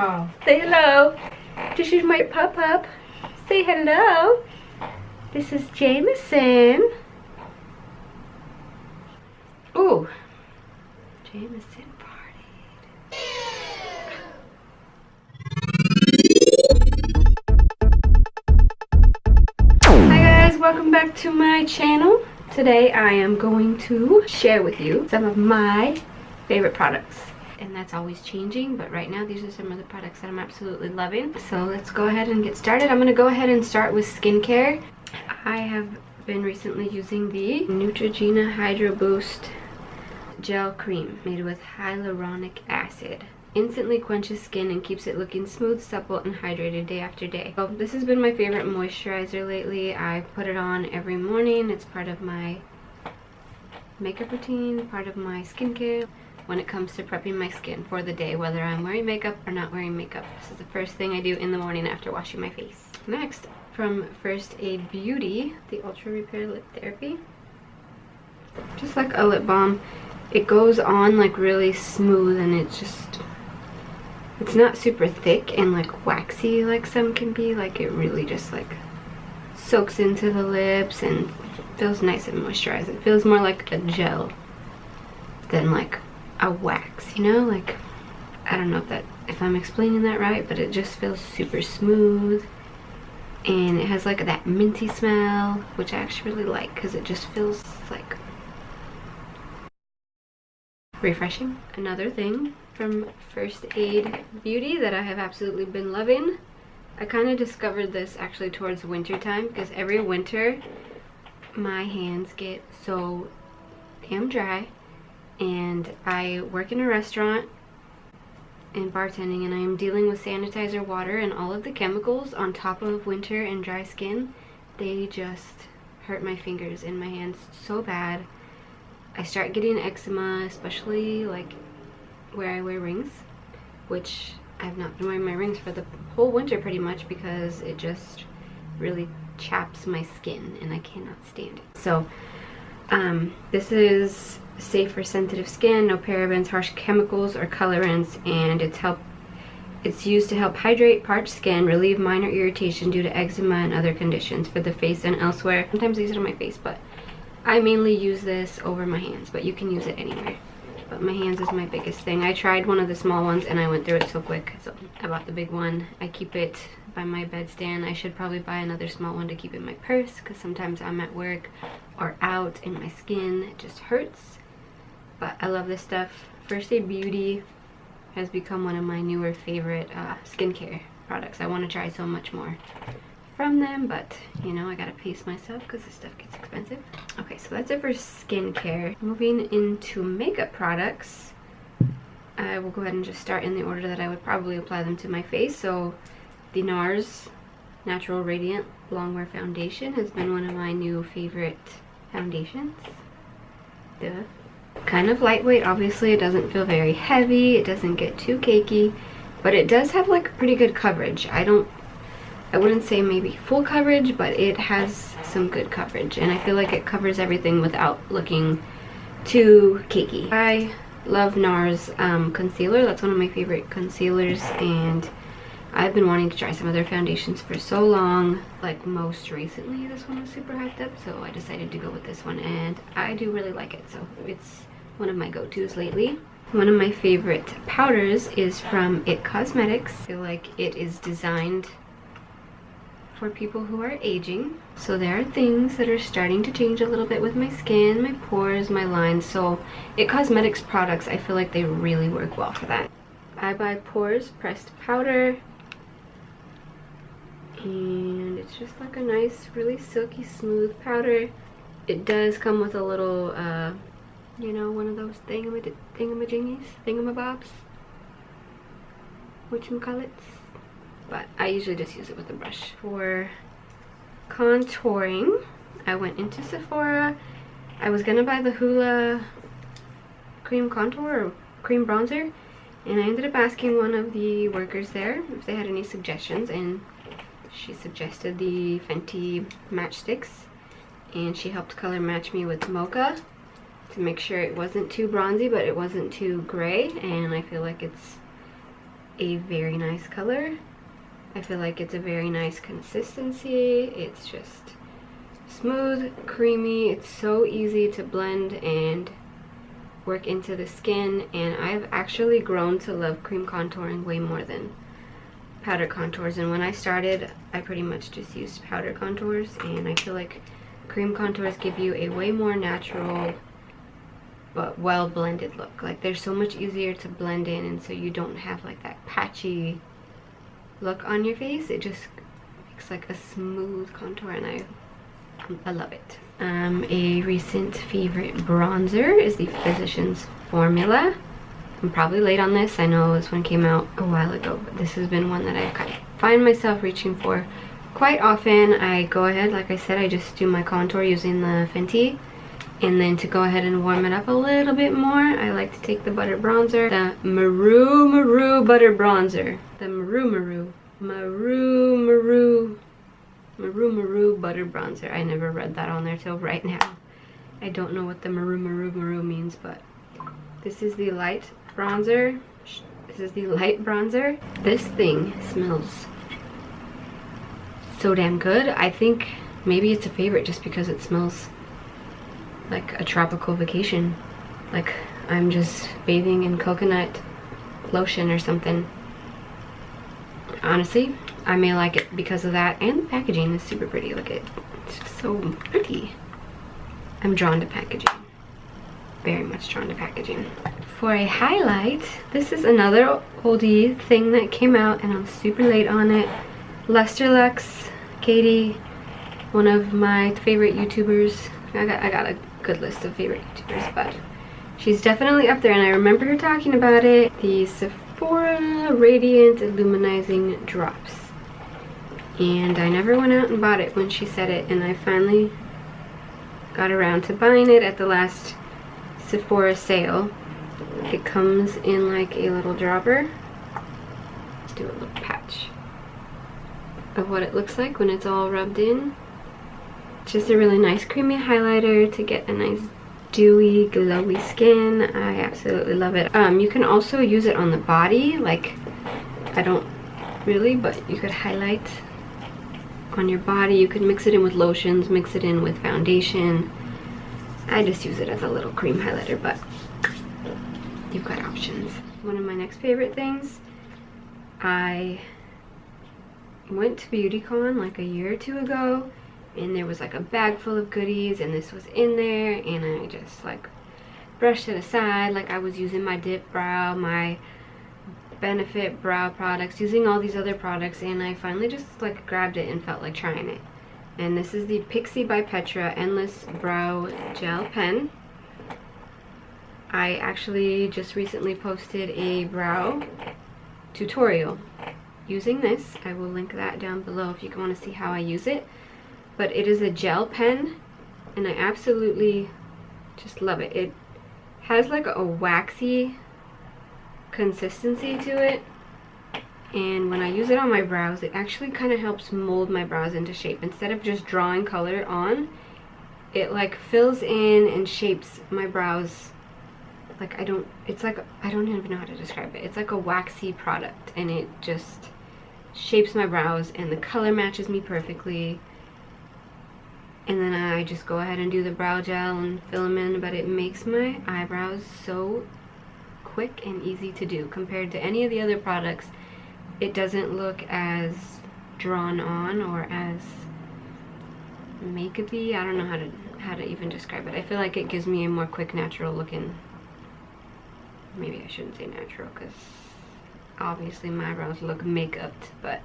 Oh, say hello. This is my pup. Say hello. This is Jameson. Ooh, Jameson partied. Hi guys, welcome back to my channel. Today I am going to share with you some of my favorite products. And that's always changing, but right now these are some of the products that I'm absolutely loving. So let's go ahead and get started. I'm going to go ahead and start with skincare. I have been recently using the Neutrogena HydroBoost gel cream made with hyaluronic acid. Instantly quenches skin and keeps it looking smooth, supple, and hydrated day after day. So this has been my favorite moisturizer lately. I put it on every morning. It's part of my makeup routine, part of my skincare when it comes to prepping my skin for the day, whether I'm wearing makeup or not wearing makeup. This is the first thing I do in the morning after washing my face. Next, from First Aid Beauty, the Ultra Repair Lip Therapy. Just like a lip balm. It goes on like really smooth, and it's not super thick and like waxy like some can be. Like it really just like soaks into the lips and feels nice and moisturized. It feels more like a gel than like a wax, you know? Like, I don't know if I'm explaining that right, but it just feels super smooth, and it has like that minty smell, which I actually really like because it just feels like refreshing. Another thing from First Aid Beauty that I have absolutely been loving. I kind of discovered this actually towards winter time, because every winter my hands get so damn dry, and I work in a restaurant and bartending, and I am dealing with sanitizer water, and all of the chemicals on top of winter and dry skin, they just hurt my fingers and my hands so bad. I start getting eczema, especially like where I wear rings, which I've not been wearing my rings for the whole winter pretty much because it just really chaps my skin and I cannot stand it. So this is safe for sensitive skin, no parabens, harsh chemicals, or colorants, and it's used to help hydrate parched skin, relieve minor irritation due to eczema and other conditions for the face and elsewhere. Sometimes I use it on my face, but I mainly use this over my hands, but you can use it anywhere. But my hands is my biggest thing. I tried one of the small ones and I went through it so quick, so I bought the big one. I keep it by my bedstand. I should probably buy another small one to keep in my purse, because sometimes I'm at work or out and my skin just hurts. But I love this stuff. First Aid Beauty has become one of my newer favorite skincare products. I want to try so much more from them, but you know, I gotta pace myself because this stuff gets expensive. Okay, so that's it for skincare. Moving into makeup products, I will go ahead and just start in the order that I would probably apply them to my face. So the Nars Natural Radiant Longwear Foundation has been one of my new favorite foundations. Duh. Kind of lightweight, obviously. It doesn't feel very heavy, it doesn't get too cakey, but it does have like pretty good coverage. I wouldn't say maybe full coverage, but it has some good coverage, and I feel like it covers everything without looking too cakey. I love Nars concealer. That's one of my favorite concealers, and I've been wanting to try some of their foundations for so long. Like most recently this one was super hyped up, so I decided to go with this one, and I do really like it. So it's one of my go-tos lately. One of my favorite powders is from It Cosmetics. I feel like it is designed for people who are aging. So there are things that are starting to change a little bit with my skin, my pores, my lines. So It Cosmetics products, I feel like they really work well for that. I buy Pores Pressed Powder, and it's just like a nice, really silky smooth powder. It does come with a little you know, one of those thingamajiggies, thingamabobs, whatchamacallits. But I usually just use it with a brush. For contouring, I went into Sephora. I was gonna buy the Hoola cream contour or cream bronzer, and I ended up asking one of the workers there if they had any suggestions, and she suggested the Fenty matchsticks, and she helped color match me with Mocha to make sure it wasn't too bronzy but it wasn't too gray, and I feel like it's a very nice color. I feel like it's a very nice consistency. It's just smooth, creamy. It's so easy to blend and work into the skin, and I've actually grown to love cream contouring way more than powder contours. And when I started, I pretty much just used powder contours, and I feel like cream contours give you a way more natural but well blended look. Like they're so much easier to blend in, and so you don't have like that patchy look on your face. It just makes like a smooth contour, and I love it. A recent favorite bronzer is the Physicians Formula. I'm probably late on this. I know this one came out a while ago, but this has been one that I kind of find myself reaching for quite often. I go ahead, like I said, I just do my contour using the Fenty, and then to go ahead and warm it up a little bit more, I like to take the butter bronzer, the Maru butter bronzer, the Maru butter bronzer. I never read that on there till right now. I don't know what the Maru means, but this is the light bronzer. This is the light bronzer. This thing smells so damn good. I think maybe it's a favorite just because it smells like a tropical vacation. Like I'm just bathing in coconut lotion or something. Honestly, I may like it because of that, and the packaging is super pretty. Look at it. It's just so pretty. I'm drawn to packaging. Very much drawn to packaging. For a highlight, this is another oldie thing that came out, and I'm super late on it. Lustrelux, Katie, one of my favorite YouTubers. I got a good list of favorite YouTubers, but she's definitely up there, and I remember her talking about it. The Sephora Radiant Illuminizing Drops. And I never went out and bought it when she said it, and I finally got around to buying it at the last Sephora sale. It comes in like a little dropper. Let's do a little patch of what it looks like when it's all rubbed in. It's just a really nice creamy highlighter to get a nice dewy, glowy skin. I absolutely love it. You can also use it on the body. Like, I don't really, but you could highlight on your body. You could mix it in with lotions, mix it in with foundation. I just use it as a little cream highlighter, but you've got options. One of my next favorite things, I went to BeautyCon like a year or two ago, and there was like a bag full of goodies, and this was in there, and I just like brushed it aside. Like I was using my Dip Brow, my Benefit brow products, using all these other products, and I finally just like grabbed it and felt like trying it. And this is the Pixi by Petra Endless Brow Gel Pen. I actually just recently posted a brow tutorial using this. I will link that down below if you want to see how I use it. But it is a gel pen, and I absolutely just love it. It has like a waxy consistency to it, and when I use it on my brows, it actually kind of helps mold my brows into shape. Instead of just drawing color on, it like fills in and shapes my brows. Like I don't even know how to describe it. It's like a waxy product, and it just shapes my brows, and the color matches me perfectly. And then I just go ahead and do the brow gel and fill them in, but it makes my eyebrows so quick and easy to do compared to any of the other products. It doesn't look as drawn on or as makeup-y. I don't know how to even describe it. I feel like it gives me a more quick, natural looking. Maybe I shouldn't say natural, because obviously my eyebrows look makeup-ed, but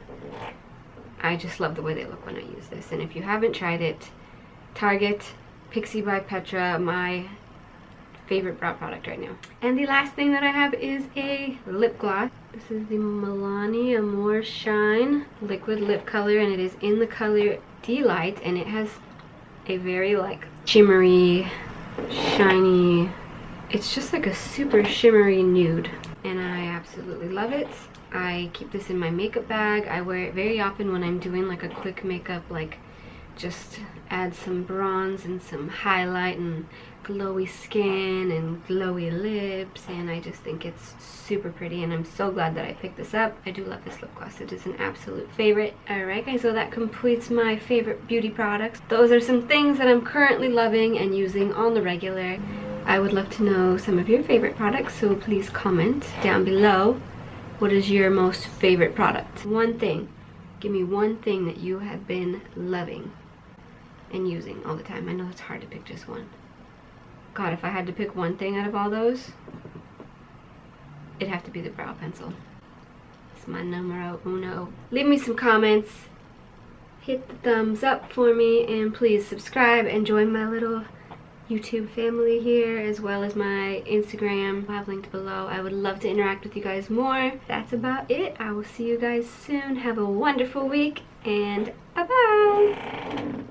I just love the way they look when I use this. And if you haven't tried it, Target, Pixi by Petra, my favorite brow product right now. And the last thing that I have is a lip gloss. This is the Milani Amore Shine liquid lip color, and it is in the color Delight, and it has a very like shimmery, shiny, it's just like a super shimmery nude, and I absolutely love it. I keep this in my makeup bag. I wear it very often when I'm doing like a quick makeup, like just add some bronze and some highlight and glowy skin and glowy lips, and I just think it's super pretty, and I'm so glad that I picked this up. I do love this lip gloss. It is an absolute favorite. Alright guys, so that completes my favorite beauty products. Those are some things that I'm currently loving and using on the regular. I would love to know some of your favorite products, so please comment down below. What is your most favorite product? One thing. Give me one thing that you have been loving and using all the time. I know it's hard to pick just one. God, if I had to pick one thing out of all those, it'd have to be the brow pencil. It's my numero uno. Leave me some comments. Hit the thumbs up for me, and please subscribe and join my little YouTube family here, as well as my Instagram. I have linked below. I would love to interact with you guys more. That's about it. I will see you guys soon. Have a wonderful week, and bye-bye.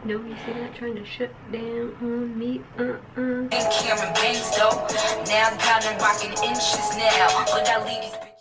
No, you see that? Trying to shut down on me. Now I'm counting rocking inches now. But I leave these